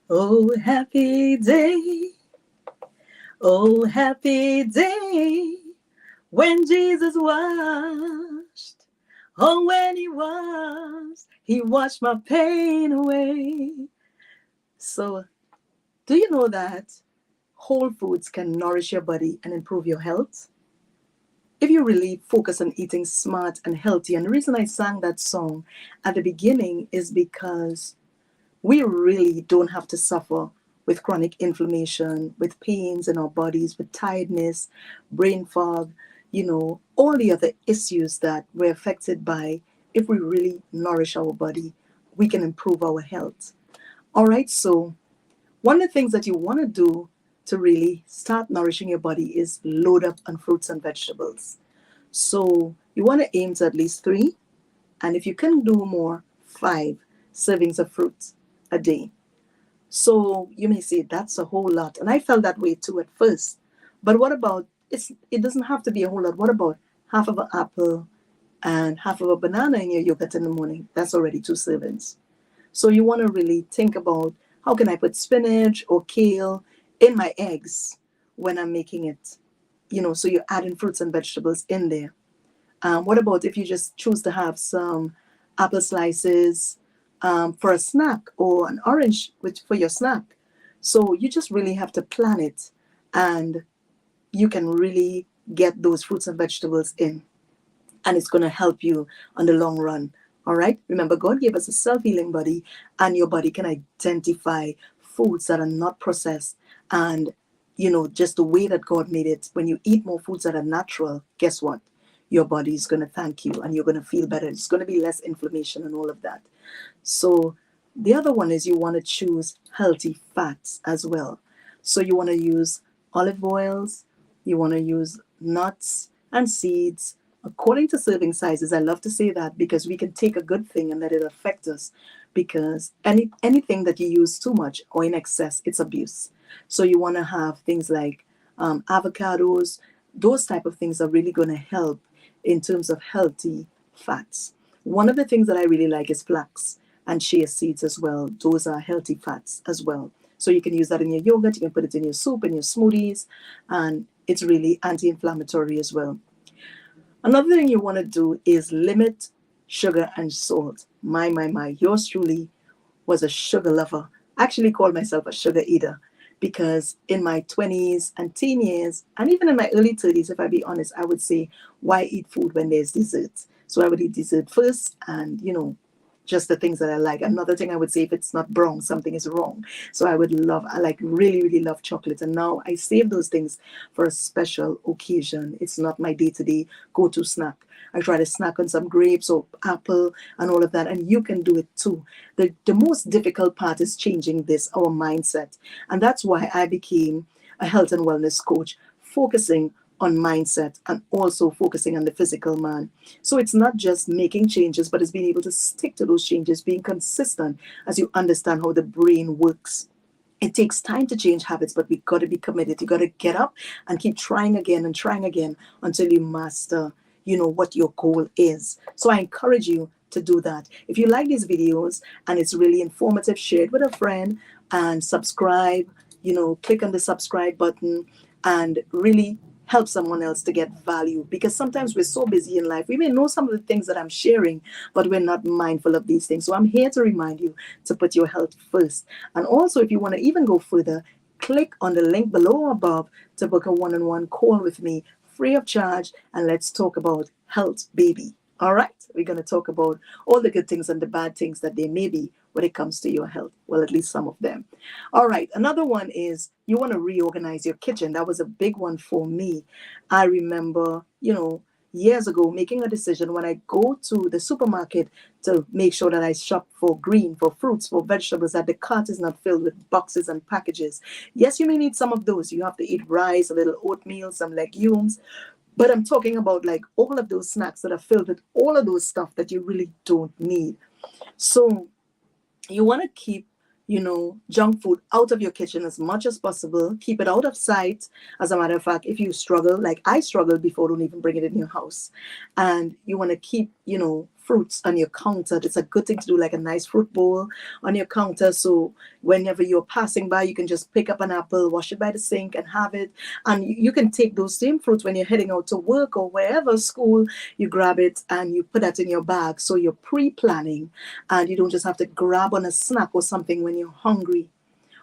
Oh, happy day. Oh, happy day when Jesus washed. Oh, when he washed my pain away. So, do you know that whole foods can nourish your body and improve your health? If you really focus on eating smart and healthy, and the reason I sang that song at the beginning is because we really don't have to suffer with chronic inflammation, with pains in our bodies, with tiredness, brain fog, all the other issues that we're affected by. If we really nourish our body, we can improve our health. All right, so one of the things that you want to do to really start nourishing your body is load up on fruits and vegetables. So you want to aim to at least three, and if you can do more, 5 servings of fruit a day. So you may say that's a whole lot. And I felt that way too at first. But what about it doesn't have to be a whole lot. What about half of an apple and half of a banana in your yogurt in the morning? That's already 2 servings. So you want to really think about how can I put spinach or kale in my eggs when I'm making it? So you're adding fruits and vegetables in there. What about if you just choose to have some apple slices for a snack or an orange for your snack? So you just really have to plan it, and you can really get those fruits and vegetables in, and it's going to help you on the long run. All right. Remember, God gave us a self-healing body, and your body can identify foods that are not processed. And, just the way that God made it, when you eat more foods that are natural, guess what? Your body is going to thank you and you're going to feel better. It's going to be less inflammation and all of that. So, the other one is you want to choose healthy fats as well. So, you want to use olive oils, you want to use nuts and seeds according to serving sizes. I love to say that because we can take a good thing and let it affect us, because anything that you use too much or in excess, it's abuse. So you want to have things like avocados. Those type of things are really going to help in terms of healthy fats. One of the things that I really like is flax and chia seeds as well. Those are healthy fats as well. So you can use that in your yogurt, you can put it in your soup, in your smoothies, and it's really anti-inflammatory as well. Another thing you want to do is limit sugar and salt. My. Yours truly was a sugar lover. I actually called myself a sugar eater because in my 20s and teen years, and even in my early 30s, if I be honest, I would say, why eat food when there's dessert? So I would eat dessert first, and, just the things that I like. Another thing I would say, if it's not brown, something is wrong. So I like really, really love chocolate. And now I save those things for a special occasion. It's not my day to day go to snack. I try to snack on some grapes or apple and all of that. And you can do it too. The most difficult part is changing our mindset. And that's why I became a health and wellness coach, focusing on mindset and also focusing on the physical man. So it's not just making changes, but it's being able to stick to those changes, being consistent as you understand how the brain works. It takes time to change habits, but we got to be committed. You got to get up and keep trying again until you master, what your goal is. So I encourage you to do that. If you like these videos and it's really informative, share it with a friend and subscribe. Click on the subscribe button and really help someone else to get value, because sometimes we're so busy in life, we may know some of the things that I'm sharing, but we're not mindful of these things. So I'm here to remind you to put your health first. And also, if you want to even go further, click on the link below or above to book a one-on-one call with me free of charge, and let's talk about health, baby. All right, we're going to talk about all the good things and the bad things that there may be when it comes to your health. Well, at least some of them. All right, another one is you want to reorganize your kitchen. That was a big one for me. I remember, years ago making a decision when I go to the supermarket to make sure that I shop for fruits, for vegetables, that the cart is not filled with boxes and packages. Yes, you may need some of those. You have to eat rice, a little oatmeal, some legumes, but I'm talking about like all of those snacks that are filled with all of those stuff that you really don't need. So you want to keep, junk food out of your kitchen as much as possible. Keep it out of sight. As a matter of fact, if you struggle, like I struggled before, don't even bring it in your house. And you want to keep, fruits on your counter. It's a good thing to do, like a nice fruit bowl on your counter. So whenever you're passing by, you can just pick up an apple, wash it by the sink, and have it. And you can take those same fruits when you're heading out to work or wherever, school, you grab it and you put that in your bag. So you're pre-planning and you don't just have to grab on a snack or something when you're hungry.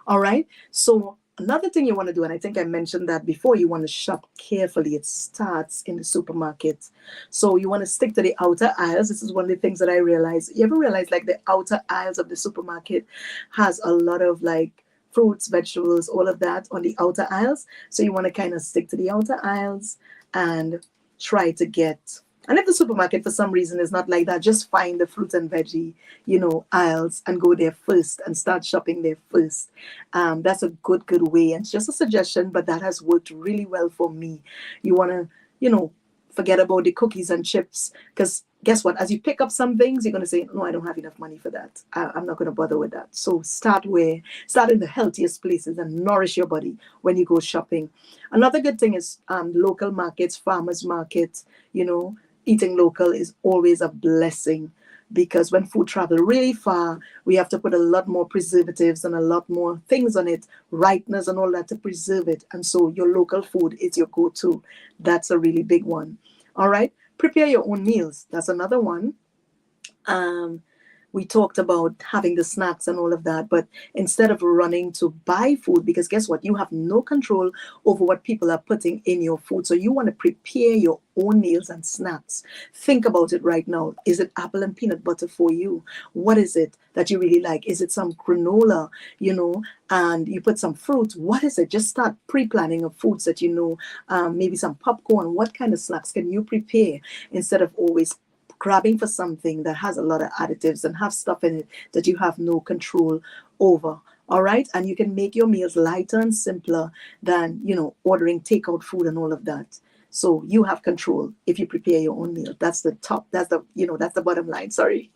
All right. So another thing you want to do, and I think I mentioned that before, you want to shop carefully. It starts in the supermarket. So you want to stick to the outer aisles. This is one of the things that I realized. You ever realize like the outer aisles of the supermarket has a lot of like fruits, vegetables, all of that on the outer aisles. So you want to kind of stick to the outer aisles and try to get. And if the supermarket for some reason is not like that, just find the fruit and veggie, aisles and go there first and start shopping there first. That's a good way. And it's just a suggestion, but that has worked really well for me. You want to, forget about the cookies and chips, because guess what? As you pick up some things, you're going to say, no, I don't have enough money for that. I'm not going to bother with that. So start in the healthiest places and nourish your body when you go shopping. Another good thing is local markets, farmers markets, eating local is always a blessing, because when food travel really far, we have to put a lot more preservatives and a lot more things on it, ripeness and all that to preserve it. And so your local food is your go-to. That's a really big one. All right. Prepare your own meals. That's another one. We talked about having the snacks and all of that, but instead of running to buy food, because guess what? You have no control over what people are putting in your food. So you want to prepare your own meals and snacks. Think about it right now. Is it apple and peanut butter for you? What is it that you really like? Is it some granola, and you put some fruit? What is it? Just start pre-planning of foods that maybe some popcorn. What kind of snacks can you prepare instead of always grabbing for something that has a lot of additives and have stuff in it that you have no control over? All right. And you can make your meals lighter and simpler than, ordering takeout food and all of that. So you have control if you prepare your own meal. That's the top. That's the bottom line. Sorry.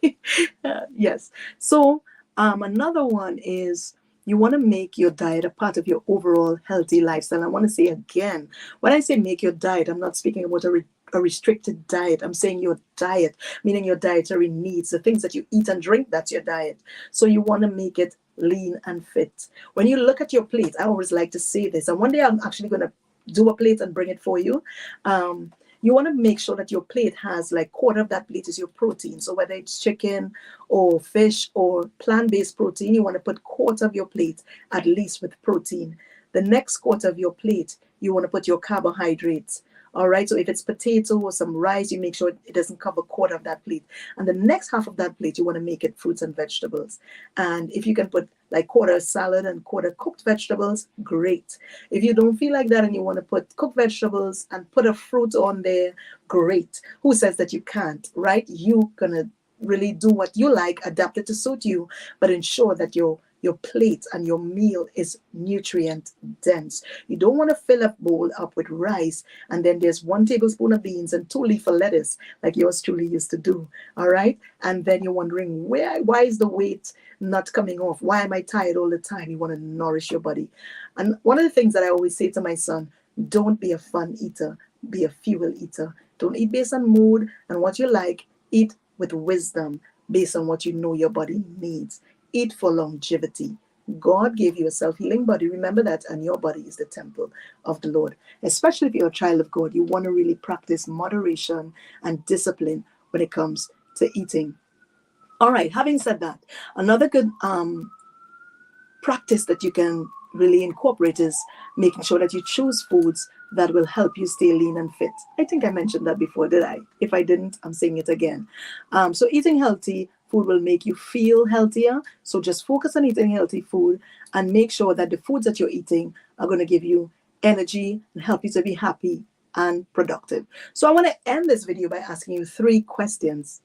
Yes. So another one is you want to make your diet a part of your overall healthy lifestyle. I want to say again, when I say make your diet, I'm not speaking about a restricted diet. I'm saying your diet, meaning your dietary needs, the things that you eat and drink, that's your diet. So you want to make it lean and fit. When you look at your plate, I always like to say this, and one day I'm actually going to do a plate and bring it for you. You want to make sure that your plate has like quarter of that plate is your protein. So whether it's chicken or fish or plant-based protein, you want to put quarter of your plate at least with protein. The next quarter of your plate, you want to put your carbohydrates. All right. So if it's potato or some rice, you make sure it doesn't cover quarter of that plate. And the next half of that plate, you want to make it fruits and vegetables. And if you can put like quarter salad and quarter cooked vegetables, great. If you don't feel like that and you want to put cooked vegetables and put a fruit on there, great. Who says that you can't, right? You're going to really do what you like, adapt it to suit you, but ensure that your plate and your meal is nutrient dense. You don't want to fill a bowl up with rice and then there's 1 tablespoon of beans and 2 leaves of lettuce like yours truly used to do. All right. And then you're wondering why is the weight not coming off? Why am I tired all the time? You want to nourish your body. And one of the things that I always say to my son, don't be a fun eater, be a fuel eater. Don't eat based on mood and what you like. Eat with wisdom based on what you know your body needs. Eat for longevity. God gave you a self-healing body. Remember that. And your body is the temple of the Lord. Especially if you're a child of God, you want to really practice moderation and discipline when it comes to eating. All right. Having said that, another good practice that you can really incorporate is making sure that you choose foods that will help you stay lean and fit. I think I mentioned that before, did I? If I didn't, I'm saying it again. So eating healthy food will make you feel healthier. So just focus on eating healthy food and make sure that the foods that you're eating are going to give you energy and help you to be happy and productive. So I want to end this video by asking you 3 questions.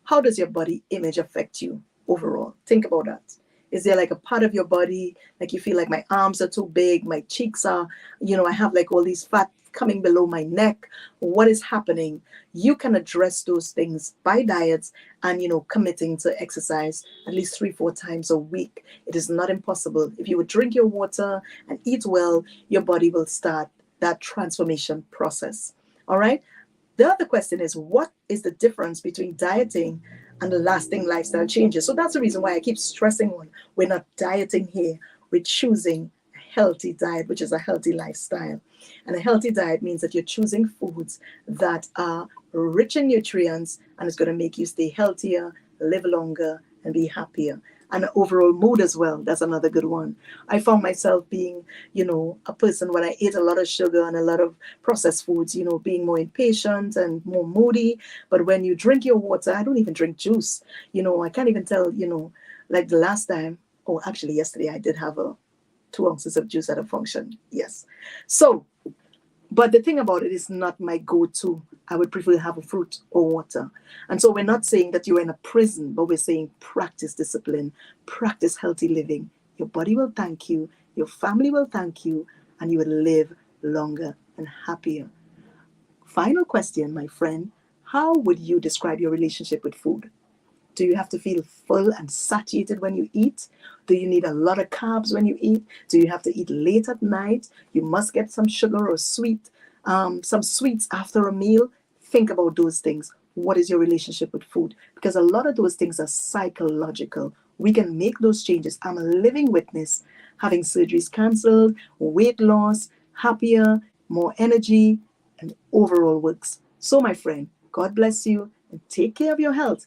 How does your body image affect you overall? Think about that. Is there like a part of your body, like you feel like my arms are too big, my cheeks are, I have like all these fat coming below my neck? What is happening? You can address those things by diets and, committing to exercise at least 3-4 times a week. It is not impossible. If you would drink your water and eat well, your body will start that transformation process. All right. The other question is, what is the difference between dieting and the lasting lifestyle changes? So that's the reason why I keep stressing on, we're not dieting here, we're choosing a healthy diet, which is a healthy lifestyle. And a healthy diet means that you're choosing foods that are rich in nutrients and it's going to make you stay healthier, live longer, and be happier. And overall mood as well. That's another good one. I found myself being, a person when I ate a lot of sugar and a lot of processed foods, being more impatient and more moody. But when you drink your water, I don't even drink juice. I can't even tell, like the last time, oh, actually, yesterday I did have 2 ounces of juice at a function. Yes. So, but the thing about it is not my go-to. I would prefer to have a fruit or water. And so we're not saying that you're in a prison, but we're saying practice discipline, practice healthy living. Your body will thank you, your family will thank you, and you will live longer and happier. Final question, my friend. How would you describe your relationship with food? Do you have to feel full and satiated when you eat? Do you need a lot of carbs when you eat? Do you have to eat late at night? You must get some sugar or some sweets after a meal. Think about those things. What is your relationship with food? Because a lot of those things are psychological. We can make those changes. I'm a living witness, having surgeries cancelled, weight loss, happier, more energy, and overall works. So, my friend, God bless you and take care of your health.